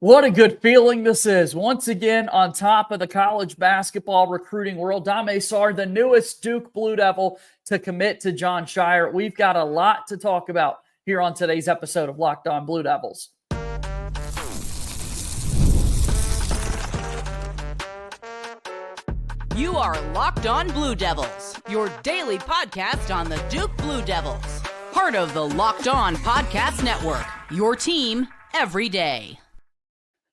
What a good feeling this is. Once again, on top of the college basketball recruiting world, Dame Sarr, the newest Duke Blue Devil to commit to Jon Scheyer. We've got a lot to talk about here on today's episode of Locked On Blue Devils. You are Locked On Blue Devils, your daily podcast on the Duke Blue Devils. Part of the Locked On Podcast Network, your team every day.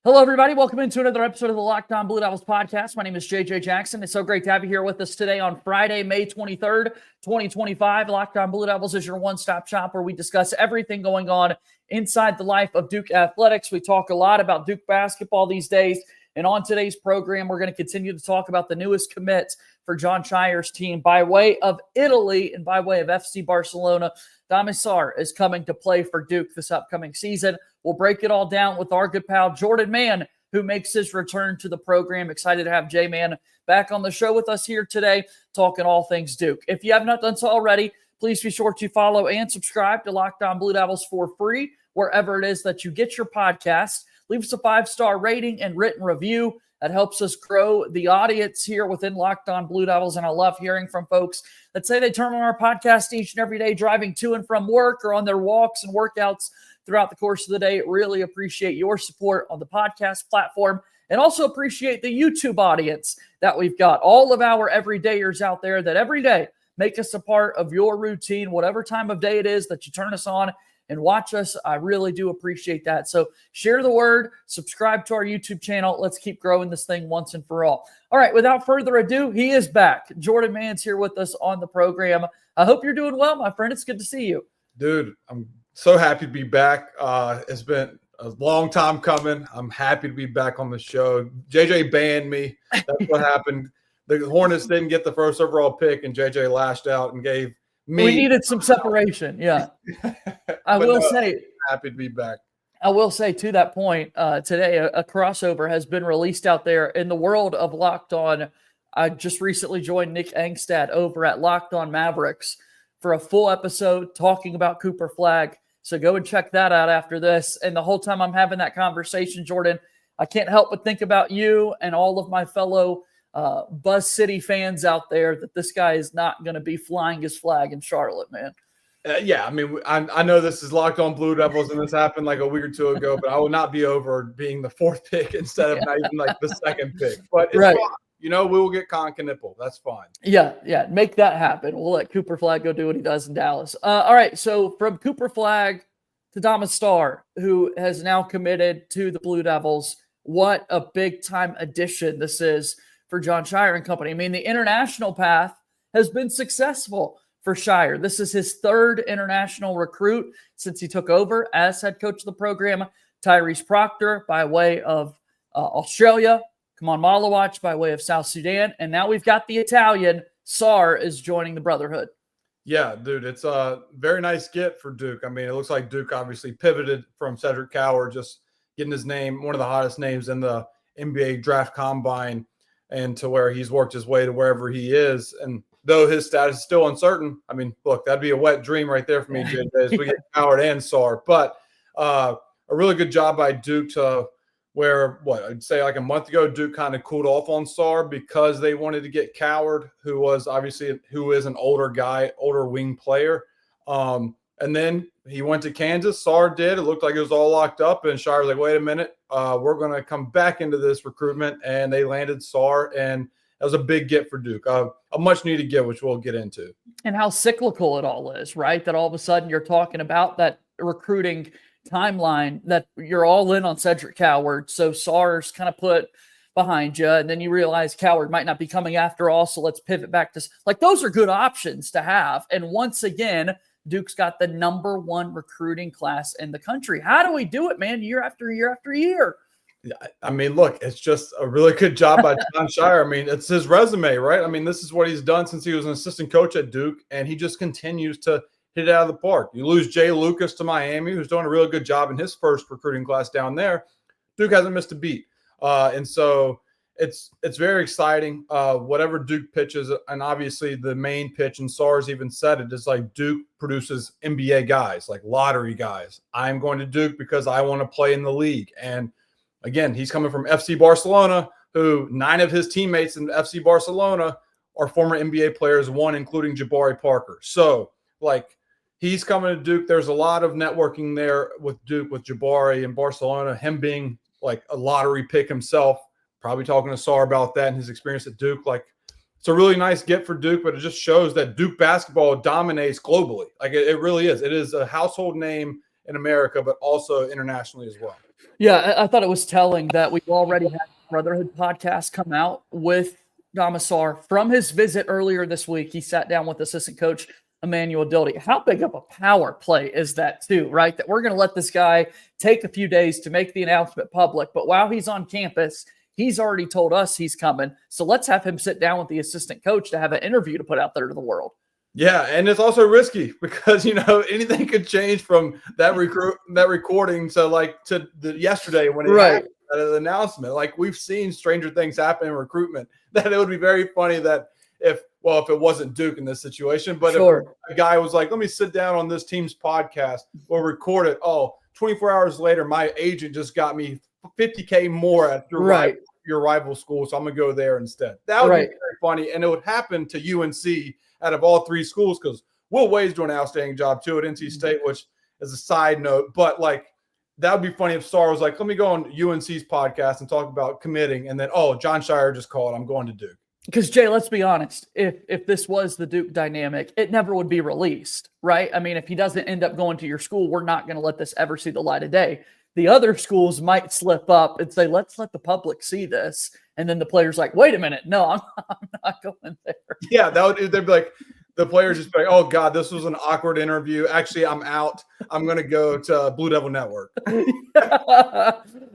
Hello, everybody. Welcome into another episode of the Locked On Blue Devils podcast. My name is JJ Jackson. It's so great to have you here with us today on Friday, May 23rd, 2025. Locked On Blue Devils is your one-stop shop where we discuss everything going on inside the life of Duke athletics. We talk a lot about Duke basketball these days. And on today's program, we're going to continue to talk about the newest commit for Jon Scheyer's team by way of Italy and by way of FC Barcelona. Dame Sarr is coming to play for Duke this upcoming season. We'll break it all down with our good pal Jordan Mann, who makes his return to the program. Excited to have J-Man back on the show with us here today, talking all things Duke. If you have not done so already, please be sure to follow and subscribe to Locked On Blue Devils for free, wherever it is that you get your podcast. Leave us a 5-star rating and written review. That helps us grow the audience here within Locked On Blue Devils. And I love hearing from folks that say they turn on our podcast each and every day, driving to and from work or on their walks and workouts throughout the course of the day. Really appreciate your support on the podcast platform and also appreciate the YouTube audience that we've got. All of our everydayers out there that every day make us a part of your routine, whatever time of day it is that you turn us on and watch us. I really do appreciate that. So share the word, subscribe to our YouTube channel. Let's keep growing this thing once and for all. All right, without further ado, he is back. Jordan Mann's here with us on the program. I hope you're doing well, my friend. It's good to see you. Dude, I'm so happy to be back. It's been a long time coming. I'm happy to be back on the show. JJ banned me. That's what happened. The Hornets didn't get the first overall pick, and JJ lashed out and gave me. We needed some separation. Yeah. I will say, happy to be back. I will say to that point, today a crossover has been released out there in the world of Locked On. I just recently joined Nick Angstad over at Locked On Mavericks for a full episode talking about Cooper Flagg. So go and check that out after this. And the whole time I'm having that conversation, Jordan, I can't help but think about you and all of my fellow Buzz City fans out there, that this guy is not going to be flying his flag in Charlotte, man. Yeah, I mean, I know this is Locked On Blue Devils, and this happened like a week or two ago, but I will not be over being the fourth pick instead of not even like the second pick. But it's fine. You know, we will get Con Knipple. That's fine. Yeah, make that happen. We'll let Cooper Flagg go do what he does in Dallas. All right, so from Cooper Flagg to Dame Sarr, who has now committed to the Blue Devils, what a big-time addition this is for Jon Scheyer and company. I mean, the international path has been successful for Scheyer. This is his third international recruit since he took over as head coach of the program. Tyrese Proctor by way of Australia, Khaman Maluach by way of South Sudan, and now we've got the Italian. Sarr is joining the Brotherhood. Yeah, dude, it's a very nice get for Duke. I mean, it looks like Duke obviously pivoted from Cedric Coward, just getting his name, one of the hottest names in the NBA draft combine, and to where he's worked his way to wherever he is. And though his status is still uncertain, I mean, look, that'd be a wet dream right there for me, JJ, as we get Howard and Sarr. But a really good job by Duke to where, I'd say like a month ago, Duke kind of cooled off on Sarr because they wanted to get Coward, who is an older guy, older wing player. And then he went to Kansas. Sarr did. It looked like it was all locked up. And Scheyer was like, wait a minute. We're going to come back into this recruitment. And they landed Sarr. And that was a big get for Duke. A much-needed get, which we'll get into. And how cyclical it all is, right? That all of a sudden you're talking about that recruiting timeline, that you're all in on Cedric Coward. So Sarr's kind of put behind you. And then you realize Coward might not be coming after all. So let's pivot back to – like, those are good options to have. And once again – Duke's got the number one recruiting class in the country. How do we do it, man, year after year after year? I mean, look, it's just a really good job by Jon Scheyer. I mean, it's his resume, right? I mean, this is what he's done since he was an assistant coach at Duke, and he just continues to hit it out of the park. You lose Jay Lucas to Miami, who's doing a really good job in his first recruiting class down there. Duke hasn't missed a beat. And so it's very exciting. Whatever Duke pitches, and obviously the main pitch, and Sarr's even said it, is like Duke produces NBA guys, like lottery guys. I'm going to Duke because I want to play in the league. And again, he's coming from FC Barcelona, who 9 of his teammates in FC Barcelona are former NBA players, 1 including Jabari Parker. So, like, he's coming to Duke. There's a lot of networking there with Duke, with Jabari in Barcelona, him being like a lottery pick himself, probably talking to Sarr about that and his experience at Duke. Like, it's a really nice get for Duke, but it just shows that Duke basketball dominates globally. Like, it really is. It is a household name in America, but also internationally as well. Yeah, I thought it was telling that we've already had a Brotherhood podcast come out with Dame Sarr. From his visit earlier this week, he sat down with assistant coach Emmanuel Dildy. How big of a power play is that too, right? That we're going to let this guy take a few days to make the announcement public, but while he's on campus, he's already told us he's coming. So let's have him sit down with the assistant coach to have an interview to put out there to the world. Yeah, and it's also risky because, anything could change from that recording to yesterday when it happened, that announcement. Like, we've seen stranger things happen in recruitment, that it would be very funny that if it wasn't Duke in this situation, but if a guy was like, let me sit down on this team's podcast, we'll record it. 24 hours later, my agent just got me $50K more at your rival school, so I'm going to go there instead. That would be very funny, and it would happen to UNC out of all 3 schools, because Will Wade's doing an outstanding job too at NC State, which is a side note. But like, that would be funny if Sarr was like, let me go on UNC's podcast and talk about committing, and then, John Shire just called, I'm going to Duke. Because, Jay, let's be honest, if this was the Duke dynamic, it never would be released, right? I mean, if he doesn't end up going to your school, we're not going to let this ever see the light of day. The other schools might slip up and say, let's let the public see this. And then the player's like, wait a minute, no, I'm not going there. Yeah, they'd be like, the players just be like, oh, God, this was an awkward interview. Actually, I'm out. I'm going to go to Blue Devil Network.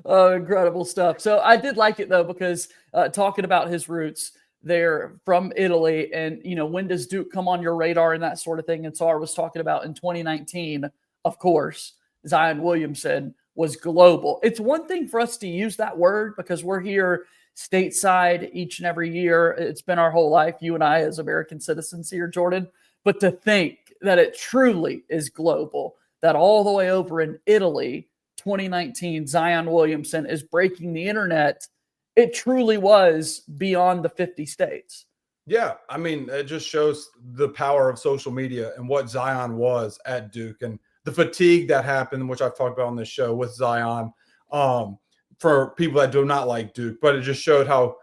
Oh, incredible stuff. So I did like it, though, because talking about his roots, they're from Italy, and when does Duke come on your radar and that sort of thing? And Sarr was talking about in 2019, of course, Zion Williamson was global. It's one thing for us to use that word because we're here stateside each and every year. It's been our whole life, you and I as American citizens here, Jordan. But to think that it truly is global, that all the way over in Italy, 2019, Zion Williamson is breaking the internet. It truly was beyond the 50 states. Yeah, I mean, it just shows the power of social media and what Zion was at Duke, and the fatigue that happened, which I've talked about on this show with Zion, for people that do not like Duke. But it just showed how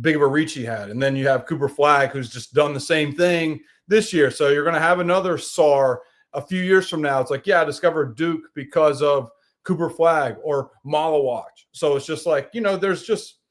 big of a reach he had. And then you have Cooper Flagg, who's just done the same thing this year. So you're going to have another Sarr a few years from now. It's like, yeah, I discovered Duke because of Cooper Flagg or Maluach. So it's just like, there's just –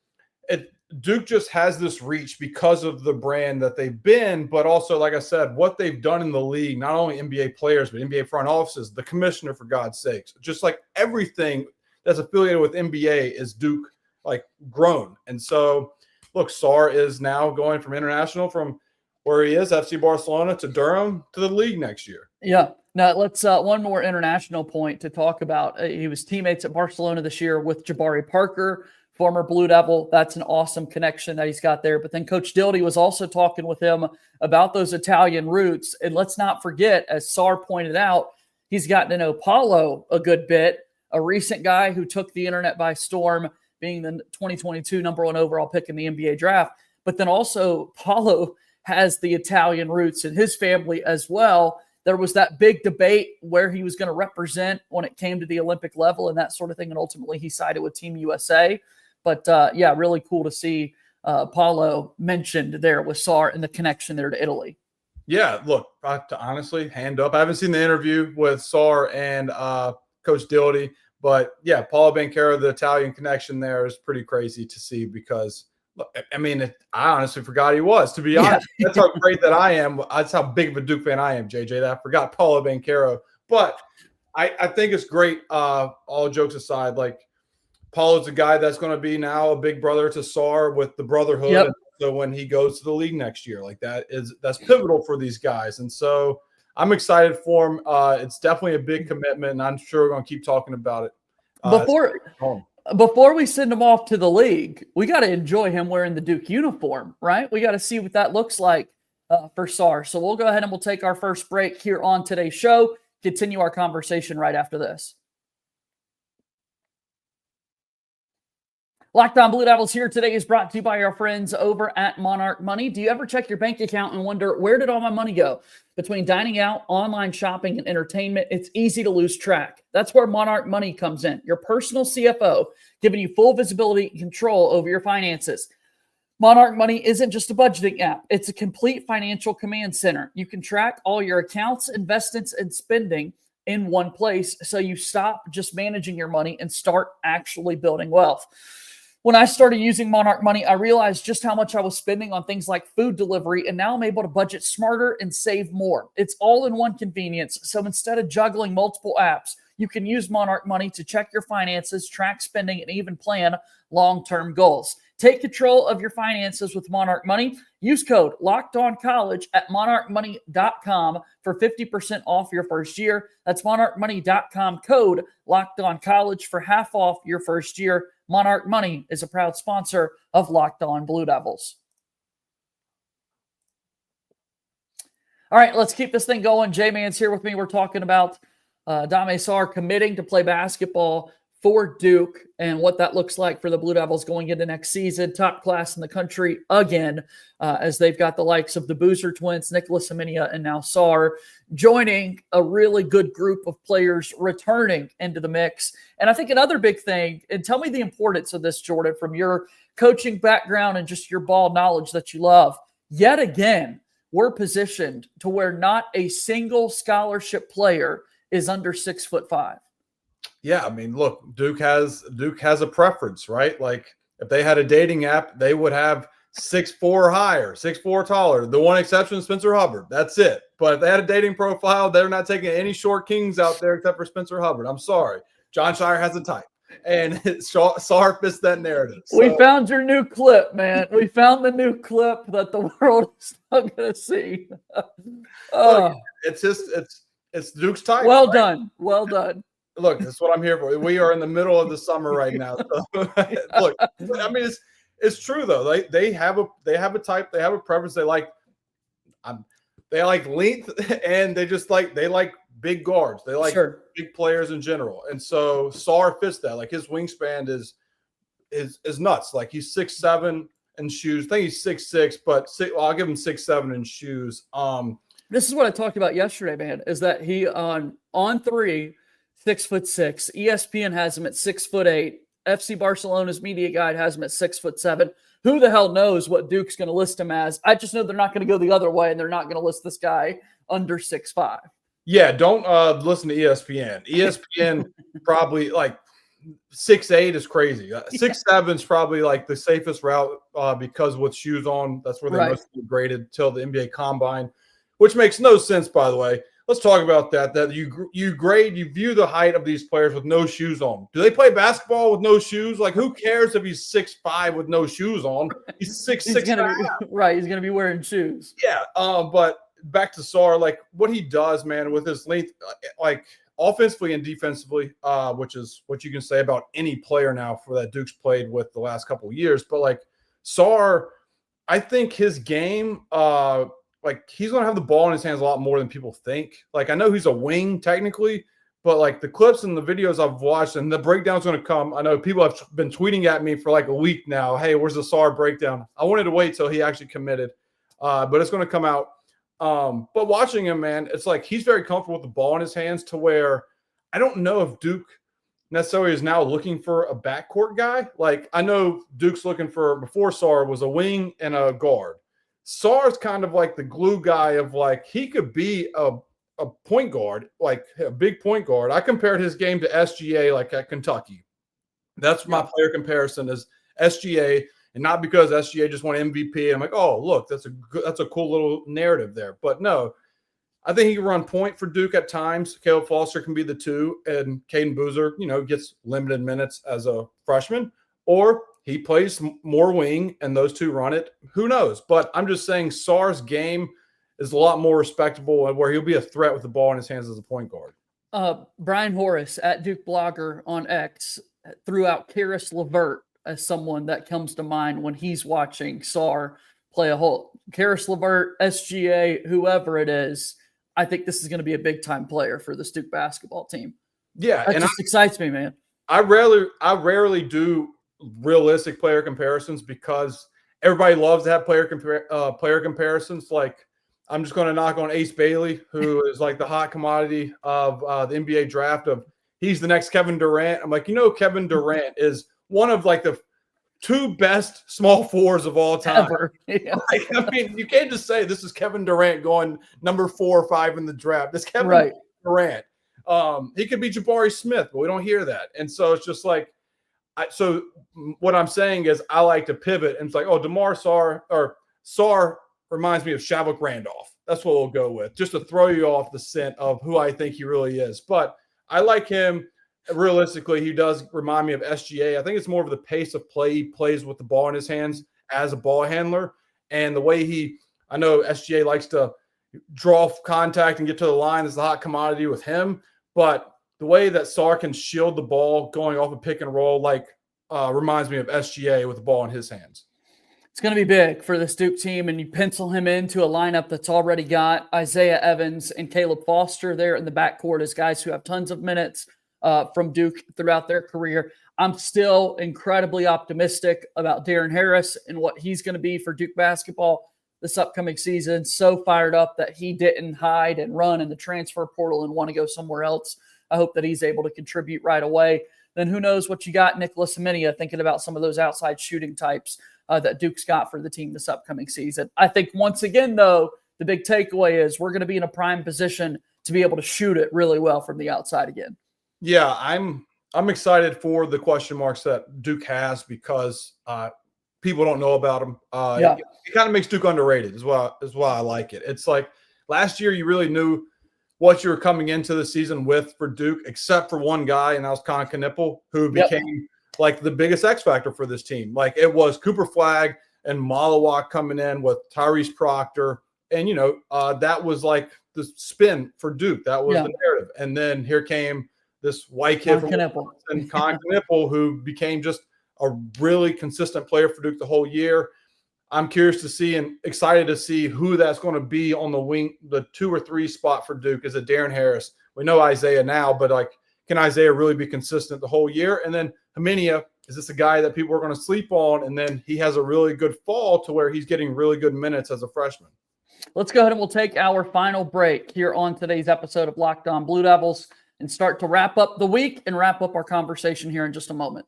Duke just has this reach because of the brand that they've been, but also, like I said, what they've done in the league, not only NBA players, but NBA front offices, the commissioner, for God's sakes, just like everything that's affiliated with NBA is Duke, like, grown. And so, look, Sarr is now going from international, from where he is, FC Barcelona, to Durham, to the league next year. Yeah. Now, let's one more international point to talk about. He was teammates at Barcelona this year with Jabari Parker, former Blue Devil. That's an awesome connection that he's got there. But then Coach Dildy was also talking with him about those Italian roots. And let's not forget, as Sarr pointed out, he's gotten to know Paulo a good bit, a recent guy who took the internet by storm, being the 2022 #1 overall pick in the NBA draft. But then also Paulo has the Italian roots in his family as well. There was that big debate where he was going to represent when it came to the Olympic level and that sort of thing. And ultimately he sided with Team USA. But, yeah, really cool to see Paulo mentioned there with Sarr and the connection there to Italy. Yeah, look, honestly, hand up. I haven't seen the interview with Sarr and Coach Dildy, but, yeah, Paulo Banchero, the Italian connection there is pretty crazy to see because, look, I mean, I honestly forgot he was, to be honest. That's how great that I am. That's how big of a Duke fan I am, JJ, that I forgot Paulo Banchero. But I think it's great, all jokes aside, like, Paulo's a guy that's going to be now a big brother to Sarr with the brotherhood. Yep. And so when he goes to the league next year, like that's pivotal for these guys. And so I'm excited for him. It's definitely a big commitment, and I'm sure we're going to keep talking about it. Before we send him off to the league, we got to enjoy him wearing the Duke uniform, right? We got to see what that looks like for Sarr. So we'll go ahead and we'll take our first break here on today's show. Continue our conversation right after this. Locked On Blue Devils here today is brought to you by our friends over at Monarch Money. Do you ever check your bank account and wonder, where did all my money go? Between dining out, online shopping, and entertainment, it's easy to lose track. That's where Monarch Money comes in, your personal CFO, giving you full visibility and control over your finances. Monarch Money isn't just a budgeting app. It's a complete financial command center. You can track all your accounts, investments, and spending in one place, so you stop just managing your money and start actually building wealth. When I started using Monarch Money, I realized just how much I was spending on things like food delivery, and now I'm able to budget smarter and save more. It's all in one convenience. So instead of juggling multiple apps, you can use Monarch Money to check your finances, track spending, and even plan long-term goals. Take control of your finances with Monarch Money. Use code LOCKEDONCollege at monarchmoney.com for 50% off your first year. That's monarchmoney.com, code LOCKEDONCollege for half off your first year. Monarch Money is a proud sponsor of Locked On Blue Devils. All right, let's keep this thing going. J-Man's here with me. We're talking about Dame Sarr committing to play basketball for Duke and what that looks like for the Blue Devils going into next season. Top class in the country again, as they've got the likes of the Boozer twins, Nicholas Aminia, and now Sarr, joining a really good group of players returning into the mix. And I think another big thing, and tell me the importance of this, Jordan, from your coaching background and just your ball knowledge that you love. Yet again, we're positioned to where not a single scholarship player is under 6'5". Yeah, I mean, look, Duke has a preference, right? Like if they had a dating app, they would have 6'4" higher, 6'4" taller. The one exception, Spencer Hubbard. That's it. But if they had a dating profile, they're not taking any short kings out there except for Spencer Hubbard. I'm sorry. John Shire has a type. And Sarr fits that narrative. So. We found your new clip, man. We found the new clip that the world is not going to see. Look, it's Duke's type. Well right? done. Well done. Look, that's what I'm here for. We are in the middle of the summer right now. So, look, I mean, it's true though. They have a type. They have a preference. They like length, and they like big guards. They like big players in general. And so Sarr fits that. Like his wingspan is nuts. Like he's 6'7" in shoes. I think he's 6'6", but I'll give him 6'7" in shoes. This is what I talked about yesterday, man. Is that he on 3. 6'6". ESPN has him at 6'8". FC Barcelona's media guide has him at 6'7". Who the hell knows what Duke's going to list him as? I just know they're not going to go the other way, and they're not going to list this guy under 6'5". Yeah, don't listen to ESPN. ESPN probably like 6'8" is crazy. 6'7" is probably like the safest route because with shoes on, that's where they mostly graded till the NBA Combine, which makes no sense, by the way. Let's talk about that. That you view the height of these players with no shoes on. Do they play basketball with no shoes? Like, who cares if he's 6'5" with no shoes on? He's 6'6". Right, he's gonna be wearing shoes. Yeah. But back to Sarr, like what he does, man, with his length, like offensively and defensively, which is what you can say about any player now for that Duke's played with the last couple of years. But like Sarr, I think his game, like he's going to have the ball in his hands a lot more than people think. Like I know he's a wing technically, but like the clips and the videos I've watched and the breakdown's going to come. I know people have been tweeting at me for like a week now. Hey, where's the Sarr breakdown? I wanted to wait till he actually committed, but it's going to come out. But watching him, man, it's like he's very comfortable with the ball in his hands to where I don't know if Duke necessarily is now looking for a backcourt guy. Like I know Duke's looking for, before Sarr was a wing and a guard. Sarr's kind of like the glue guy of like he could be a point guard, like a big point guard. I compared his game to SGA like at Kentucky. That's my player comparison is SGA, and not because SGA just won MVP. I'm like, oh, look, that's a cool little narrative there. But no, I think he can run point for Duke at times. Caleb Foster can be the 2, and Caden Boozer, gets limited minutes as a freshman, or he plays more wing and those 2 run it. Who knows? But I'm just saying Sarr's game is a lot more respectable and where he'll be a threat with the ball in his hands as a point guard. Brian Horace at Duke Blogger on X threw out Karis LeVert as someone that comes to mind when he's watching Sarr play a whole. Karis LeVert, SGA, whoever it is, I think this is going to be a big-time player for the Duke basketball team. Yeah. That just excites me, man. I rarely do realistic player comparisons because everybody loves to have player comparisons. Like, I'm just going to knock on Ace Bailey, who is like the hot commodity of the NBA draft. Of he's the next Kevin Durant. I'm like, Kevin Durant is one of like the 2 best small forwards of all time. Ever. Yeah. Like, I mean, you can't just say this is Kevin Durant going number 4 or 5 in the draft. This Kevin Durant. He could be Jabari Smith, but we don't hear that. And so it's just like, so what I'm saying is I like to pivot, and it's like, Dame Sarr reminds me of Shavlik Randolph. That's what we'll go with, just to throw you off the scent of who I think he really is. But I like him. Realistically, he does remind me of SGA. I think it's more of the pace of play. He plays with the ball in his hands as a ball handler. And the way I know SGA likes to draw contact and get to the line is the hot commodity with him. But the way that Sarr can shield the ball going off a pick and roll, reminds me of SGA with the ball in his hands. It's going to be big for this Duke team, and you pencil him into a lineup that's already got Isaiah Evans and Caleb Foster there in the backcourt as guys who have tons of minutes from Duke throughout their career. I'm still incredibly optimistic about Darren Harris and what he's going to be for Duke basketball this upcoming season. So fired up that he didn't hide and run in the transfer portal and want to go somewhere else. I hope that he's able to contribute right away. Then who knows what you got, Nicholas Amenia, thinking about some of those outside shooting types that Duke's got for the team this upcoming season. I think once again, though, the big takeaway is we're going to be in a prime position to be able to shoot it really well from the outside again. Yeah, I'm excited for the question marks that Duke has because people don't know about him. It kind of makes Duke underrated is why I like it. It's like last year you really knew what you were coming into the season with for Duke, except for one guy, and that was Connor Knippel, who became like the biggest X factor for this team. Like it was Cooper Flagg and Maluach coming in with Tyrese Proctor. And, that was like the spin for Duke. That was the narrative. And then here came this white kid from Connor Knippel, who became just a really consistent player for Duke the whole year. I'm curious to see and excited to see who that's going to be on the wing, the 2 or 3 spot for Duke. Is it Darren Harris? We know Isaiah now, but can Isaiah really be consistent the whole year? And then Amenia, is this a guy that people are going to sleep on? And then he has a really good fall to where he's getting really good minutes as a freshman. Let's go ahead and we'll take our final break here on today's episode of Locked On Blue Devils and start to wrap up the week and wrap up our conversation here in just a moment.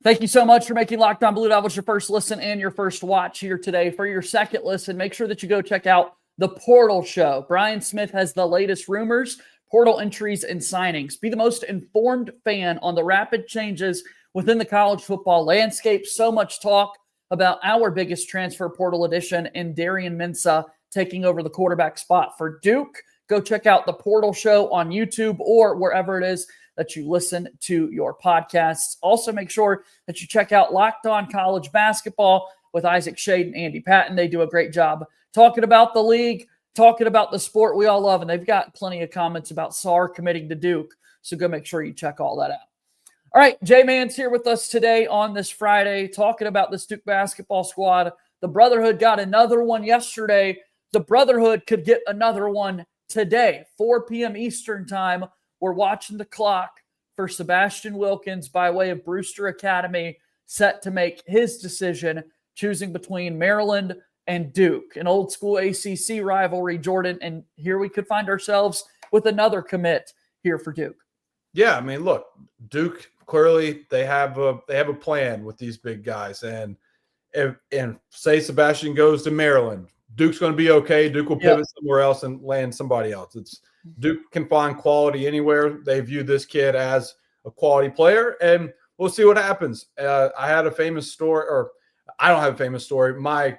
Thank you so much for making Locked On Blue Devils your first listen and your first watch here today. For your second listen, make sure that you go check out The Portal Show. Brian Smith has the latest rumors, portal entries, and signings. Be the most informed fan on the rapid changes within the college football landscape. So much talk about our biggest transfer portal addition in Darian Mensah taking over the quarterback spot for Duke. Go check out The Portal Show on YouTube or wherever it is that you listen to your podcasts. Also, make sure that you check out Locked On College Basketball with Isaac Shade and Andy Patton. They do a great job talking about the league, talking about the sport we all love, and they've got plenty of comments about Sarr committing to Duke, so go make sure you check all that out. All right, J-Man's here with us today on this Friday, talking about this Duke basketball squad. The Brotherhood got another one yesterday. The Brotherhood could get another one today, 4 p.m. Eastern time. We're watching the clock for Sebastian Wilkins by way of Brewster Academy, set to make his decision, choosing between Maryland and Duke, an old school ACC rivalry, Jordan. And here we could find ourselves with another commit here for Duke. Yeah, I mean, look, Duke clearly they have a plan with these big guys, and say Sebastian goes to Maryland, Duke's going to be okay. Duke will pivot somewhere else and land somebody else. Duke can find quality anywhere. They view this kid as a quality player, and we'll see what happens. I had a famous story, or I don't have a famous story. My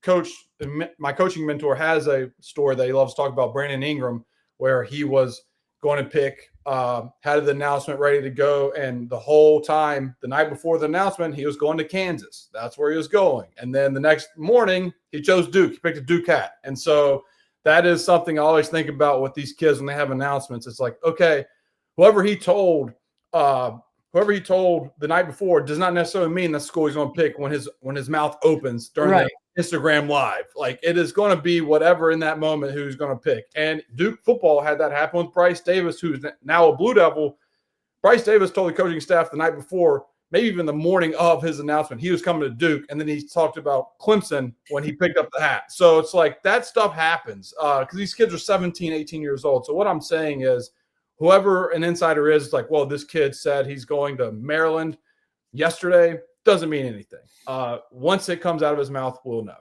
coaching mentor has a story that he loves to talk about, Brandon Ingram, where he was going to pick, had the announcement ready to go, and the whole time, the night before the announcement, he was going to Kansas. That's where he was going. And then the next morning, he chose Duke. He picked a Duke hat. And so that is something I always think about with these kids when they have announcements. It's like, okay, whoever he told the night before does not necessarily mean that's the school he's going to pick when his mouth opens during the Instagram Live. Like, it is going to be whatever in that moment who's going to pick. And Duke football had that happen with Bryce Davis, who's now a Blue Devil. Bryce Davis told the coaching staff the night before, maybe even the morning of his announcement, he was coming to Duke, and then he talked about Clemson when he picked up the hat. So it's like that stuff happens because these kids are 17, 18 years old. So what I'm saying is whoever an insider is like, well, this kid said he's going to Maryland yesterday, doesn't mean anything. Once it comes out of his mouth, we'll know.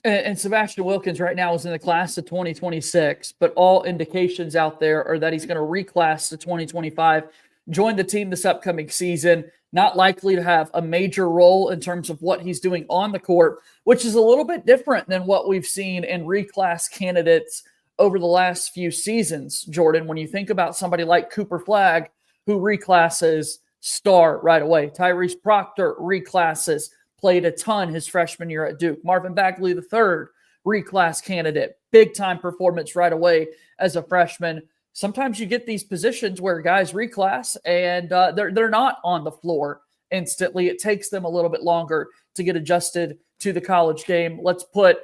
And Sebastian Wilkins right now is in the class of 2026, but all indications out there are that he's going to reclass to 2025, join the team this upcoming season, not likely to have a major role in terms of what he's doing on the court, which is a little bit different than what we've seen in reclass candidates over the last few seasons, Jordan. When you think about somebody like Cooper Flagg, who reclasses, star right away. Tyrese Proctor reclasses, played a ton his freshman year at Duke. Marvin Bagley III, reclass candidate, big-time performance right away as a freshman. Sometimes you get these positions where guys reclass and they're not on the floor instantly. It takes them a little bit longer to get adjusted to the college game. Let's put,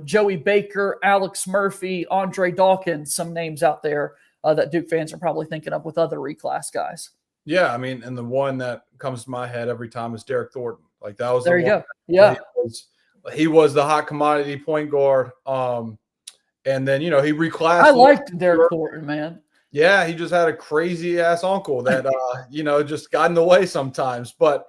Joey Baker, Alex Murphy, Andre Dawkins, some names out there that Duke fans are probably thinking of with other reclass guys. Yeah, I mean, and the one that comes to my head every time is Derek Thornton. Like, that was there you go. Yeah, he was the hot commodity point guard. And then he reclassed. I liked Derek Thornton, man. Yeah, he just had a crazy ass uncle that just got in the way sometimes. But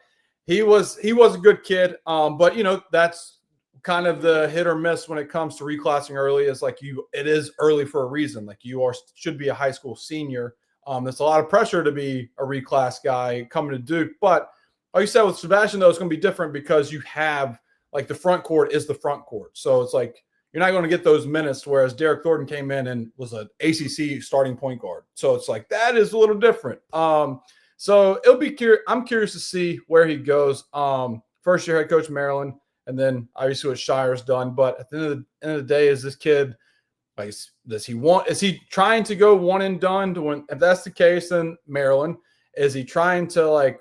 he was a good kid. But that's kind of the hit or miss when it comes to reclassing early. Is like it is early for a reason. Like, should be a high school senior. There's a lot of pressure to be a reclass guy coming to Duke. But like you said, with Sebastian, though, it's going to be different because you have, like, the front court is the front court. So it's like you're not going to get those minutes, whereas Derek Thornton came in and was an ACC starting point guard. So it's like that is a little different. So it'll be I'm curious to see where he goes. First year head coach Maryland, and then obviously what Shire's done. But at the end of the day, is this kid – like, is he trying to go one and done to win? If that's the case, then Maryland. Is he trying to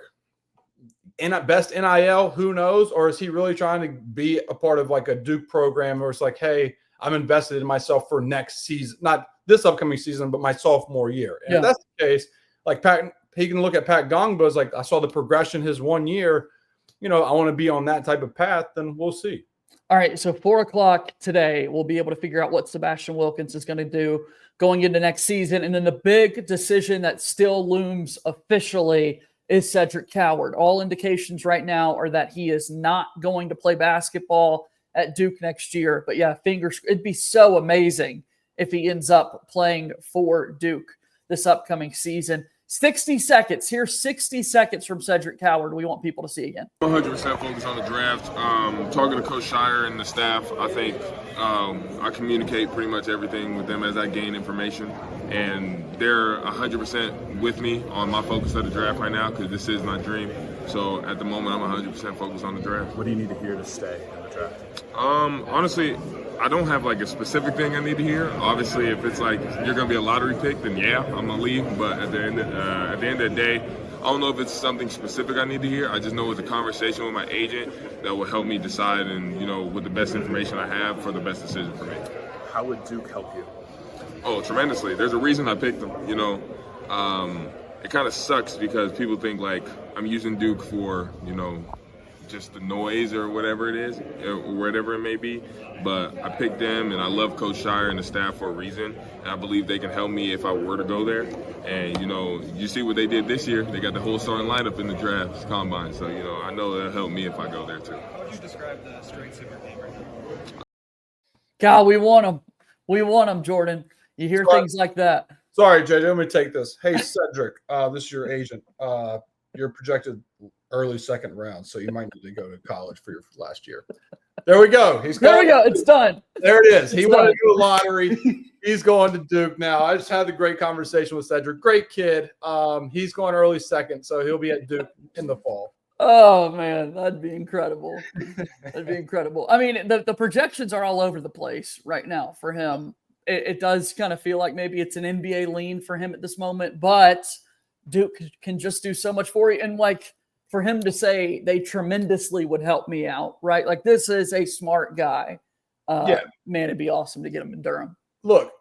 best NIL? Who knows? Or is he really trying to be a part of like a Duke program where it's like, hey, I'm invested in myself for next season, not this upcoming season, but my sophomore year. And if that's the case, like he can look at Pat Gongba as like, I saw the progression his 1 year. I want to be on that type of path. Then we'll see. All right, so 4:00 today, we'll be able to figure out what Sebastian Wilkins is going to do going into next season. And then the big decision that still looms officially is Cedric Coward. All indications right now are that he is not going to play basketball at Duke next year. But yeah, it'd be so amazing if he ends up playing for Duke this upcoming season. 60 seconds. Here's 60 seconds from Cedric Coward. We want people to see again. 100% focused on the draft. Talking to Coach Shire and the staff, I think I communicate pretty much everything with them as I gain information. And they're 100% with me on my focus of the draft right now because this is my dream. So at the moment, I'm 100% focused on the draft. What do you need to hear to stay in the draft? Honestly, I don't have like a specific thing I need to hear. Obviously, if it's like you're going to be a lottery pick, then yeah, I'm going to leave. But at the end of the day, I don't know if it's something specific I need to hear. I just know it's a conversation with my agent that will help me decide and, with the best information I have for the best decision for me. How would Duke help you? Oh, tremendously. There's a reason I picked them, It kind of sucks because people think like I'm using Duke for, just the noise or whatever it is, or whatever it may be. But I picked them, and I love Coach Shire and the staff for a reason. And I believe they can help me if I were to go there. And, you see what they did this year. They got the whole starting lineup in the draft combine. So, I know they'll help me if I go there, too. How would you describe the strengths of your team right now? God, we want them. We want them, Jordan. You hear things like that. Sorry, JJ, let me take this. Hey, Cedric, this is your agent. You're projected early second round, so you might need to go to college for your last year. There we go. There we go. It's done. There it is. He It's wanted done. to do a lottery. He's going to Duke now. I just had a great conversation with Cedric. Great kid. He's going early second, so he'll be at Duke in the fall. Oh, man, that'd be incredible. That'd be incredible. I mean, the projections are all over the place right now for him. It does kind of feel like maybe it's an NBA lean for him at this moment, but Duke can just do so much for you. And, for him to say they tremendously would help me out, right? Like, this is a smart guy. Man, it'd be awesome to get him in Durham. Look,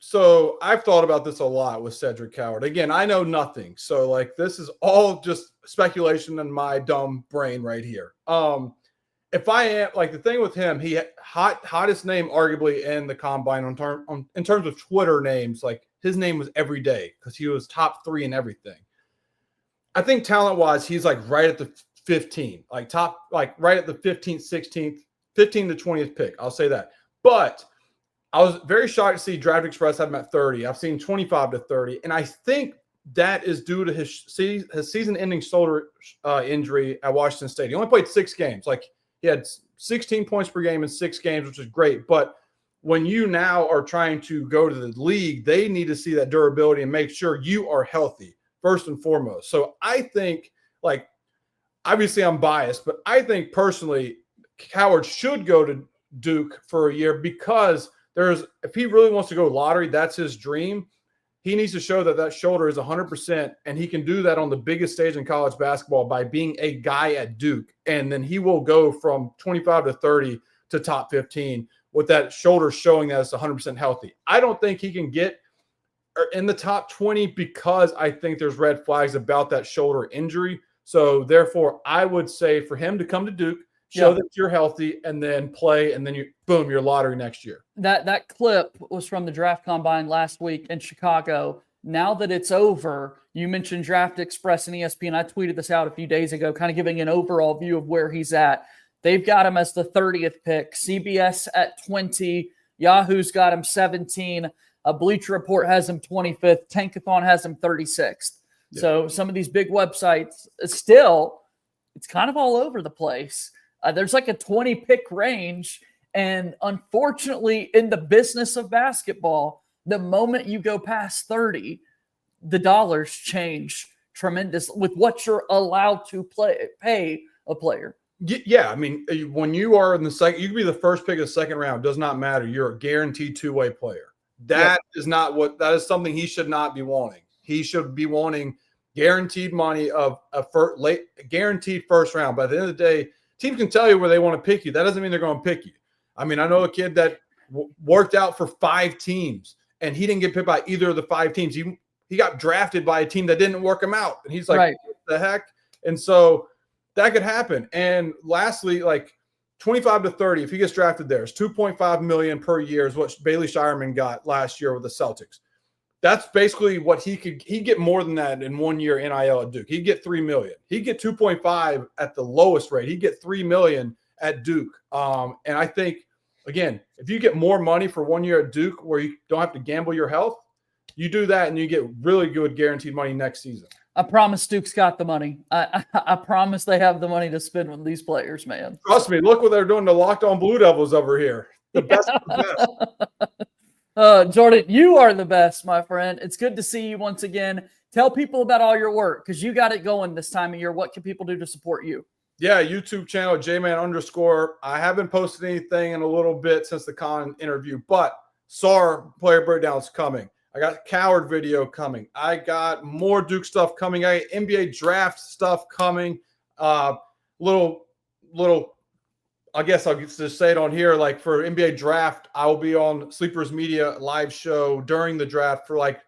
so I've thought about this a lot with Cedric Coward. Again, I know nothing. So like, this is all just speculation in my dumb brain right here. If I am like, the thing with him, he hottest name arguably in the combine in terms of Twitter names, like his name was every day because he was top 3 in everything. I think talent wise, he's like right at the 15, like right at the 15th, 16th, 15th to 20th pick. I'll say that. But I was very shocked to see Draft Express have him at 30. I've seen 25 to 30. And I think that is due to his season-ending shoulder injury at Washington State. He only played 6 games. Like, he had 16 points per game in 6 games, which is great. But when you now are trying to go to the league, they need to see that durability and make sure you are healthy first and foremost. So I think, like, obviously I'm biased, but I think personally Coward should go to Duke for a year because if he really wants to go lottery, that's his dream. He needs to show that shoulder is 100%, and he can do that on the biggest stage in college basketball by being a guy at Duke. And then he will go from 25 to 30 to top 15 with that shoulder showing that it's 100% healthy. I don't think he can get in the top 20 because I think there's red flags about that shoulder injury. So therefore, I would say for him to come to Duke, show that you're healthy, and then play, and then you're lottery next year. That clip was from the draft combine last week in Chicago. Now that it's over, you mentioned Draft Express and ESPN. I tweeted this out a few days ago, kind of giving an overall view of where he's at. They've got him as the 30th pick, CBS at 20, Yahoo's got him 17, Bleacher Report has him 25th, Tankathon has him 36th. Yeah. So some of these big websites, still, it's kind of all over the place. There's like a 20 pick range. And unfortunately, in the business of basketball, the moment you go past 30, the dollars change tremendously with what you're allowed to pay a player. Yeah, I mean, when you are in the second, you can be the first pick of the second round. Does not matter. You're a guaranteed two-way player. That is something he should not be wanting. He should be wanting guaranteed money of guaranteed first round. By the end of the day, teams can tell you where they want to pick you. That doesn't mean they're going to pick you. I mean, I know a kid that worked out for 5 teams, and he didn't get picked by either of the 5 teams. He got drafted by a team that didn't work him out. And he's like, right. What the heck? And so that could happen. And lastly, like 25 to 30, if he gets drafted there, it's $2.5 million per year is what Bailey Shireman got last year with the Celtics. That's basically what he'd get more than that in 1 year NIL at Duke. He'd get $3 million. He'd get 2.5 at the lowest rate. He'd get $3 million at Duke. And I think, again, if you get more money for 1 year at Duke where you don't have to gamble your health, you do that and you get really good guaranteed money next season. I promise Duke's got the money. I promise they have the money to spend with these players, man. Trust me. Look what they're doing to Locked On Blue Devils over here. The best of the best. Jordan, you are the best, my friend. It's good to see you once again. Tell people about all your work because you got it going this time of year. What can people do to support you? Yeah, YouTube channel, jman_. I haven't posted anything in a little bit since the Khaman interview, but Sarr player breakdowns coming. I got Coward video coming. I got more Duke stuff coming. I got NBA draft stuff coming. Little, I guess I'll just say it on here. Like for NBA draft, I will be on Sleepers Media live show during the draft for like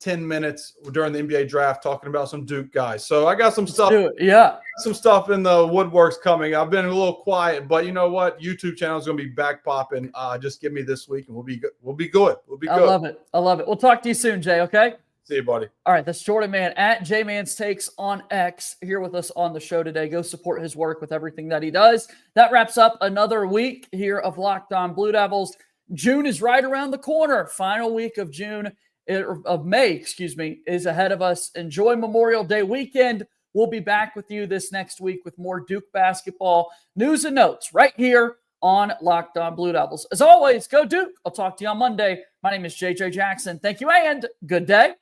10 minutes during the NBA draft talking about some Duke guys. So I got some stuff. Yeah. Some stuff in the woodworks coming. I've been a little quiet, but you know what? YouTube channel is going to be back popping. Just give me this week and we'll be good. We'll be good. I love it. I love it. We'll talk to you soon, Jay. Okay. See you, buddy. All right. That's Jordan Mann at JMan's Takes on X here with us on the show today. Go support his work with everything that he does. That wraps up another week here of Locked On Blue Devils. June is right around the corner. Final week of May, is ahead of us. Enjoy Memorial Day weekend. We'll be back with you this next week with more Duke basketball news and notes right here on Locked On Blue Devils. As always, go Duke. I'll talk to you on Monday. My name is JJ Jackson. Thank you and good day.